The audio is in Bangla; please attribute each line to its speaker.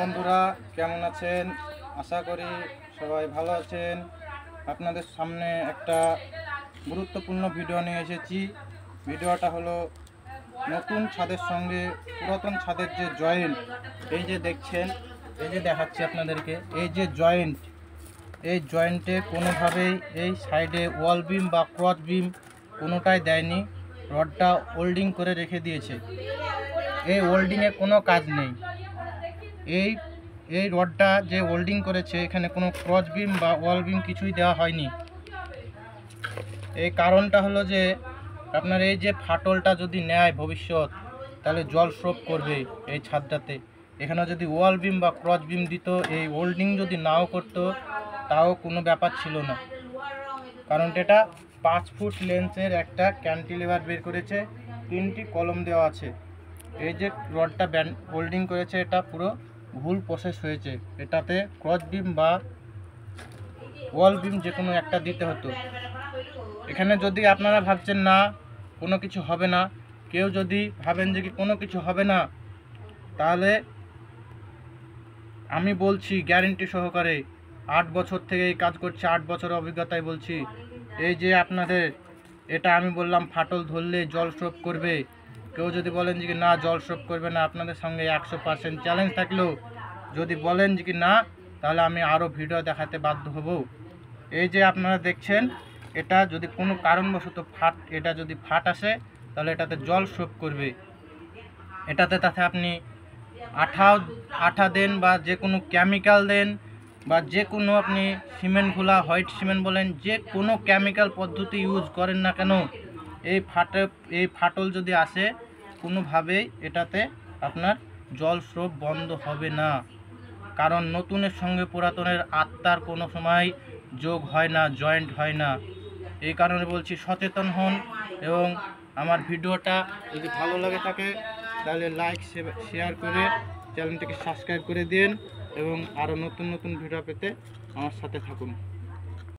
Speaker 1: বন্ধুরা কেমন আছেন? আশা করি সবাই ভালো আছেন। আপনাদের সামনে একটা গুরুত্বপূর্ণ ভিডিও নিয়ে এসেছি। ভিডিওটা হলো নতুন ছাদের সঙ্গে পুরাতন ছাদের যে জয়েন্ট, এই যে দেখছেন, এই যে দেখাচ্ছি আপনাদেরকে, এই যে জয়েন্ট, এই জয়েন্টে কোনোভাবেই এই সাইডে ওয়াল বিম বা ক্রস বিম কোনোটাই দেয়নি। রডটা ওল্ডিং করে রেখে দিয়েছে। এই ওল্ডিংয়ে কোনো কাজ নেই। এই এই রডটা যে ওল্ডিং করেছে, এখানে কোনো ক্রস বিম বা ওয়াল বিম কিছুই দেওয়া হয়নি। এই কারণটা হলো যে আপনার এই যে ফাটলটা যদি নেয় ভবিষ্যৎ, তাহলে জল স্রোত করবে এই ছাদটাতে। এখানে যদি ওয়াল বিম বা ক্রস বিম দিত, এই ওল্ডিং যদি নাও করতো, তাও কোনো ব্যাপার ছিল না। কারণ এটা 5 ফুট লেন্থের একটা ক্যান্টিলিভার বের করেছে, 3টি কলম দেওয়া আছে। এই যে রডটা ওল্ডিং করেছে, এটা পুরো ভুল প্রসেস হয়েছে। এটাতে ক্রস বিম বা ওয়াল বিম যে কোনো একটা দিতে হতো। এখানে যদি আপনারা ভাবছেন না কোনো কিছু হবে না, কেউ যদি ভাবেন যে কি কোনো কিছু হবে না, তাহলে আমি বলছি গ্যারেন্টি সহকারে, 8 বছর থেকে এই কাজ করছি, 8 বছরের অভিজ্ঞতায় বলছি, এই যে আপনাদের এটা আমি বললাম ফাটল ধরলে জল স্রোত করবে। কেউ যদি বলেন যে কি না জল স্রোত করবে না, আপনাদের সঙ্গে 100% চ্যালেঞ্জ থাকলেও যদি বলেন যে কি না, তাহলে আমি আরও ভিডিও দেখাতে বাধ্য হব। এই যে আপনারা দেখছেন, এটা যদি কোনো কারণবশত এটা যদি ফাট আসে, তাহলে এটাতে জল স্রোত করবে। এটাতে তাতে আপনি আঠা দেন বা যে কোনো কেমিক্যাল দেন বা যে কোনো আপনি সিমেন্ট খোলা হোয়াইট সিমেন্ট বলেন, যে কোনো কেমিক্যাল পদ্ধতি ইউজ করেন না কেন, এই ফাটল যদি আসে, কোনোভাবেই এটাতে আপনার জল স্রোত বন্ধ হবে না। কারণ নতুনের সঙ্গে পুরাতনের আত্মার কোনো সময় যোগ হয় না, জয়েন্ট হয় না। এই কারণে বলছি সচেতন হন, এবং আমার ভিডিওটা যদি ভালো লাগে থাকে, তাহলে লাইক শেয়ার করে চ্যানেলটিকে সাবস্ক্রাইব করে দিন, এবং আরও নতুন নতুন ভিডিও পেতে আমার সাথে থাকুন।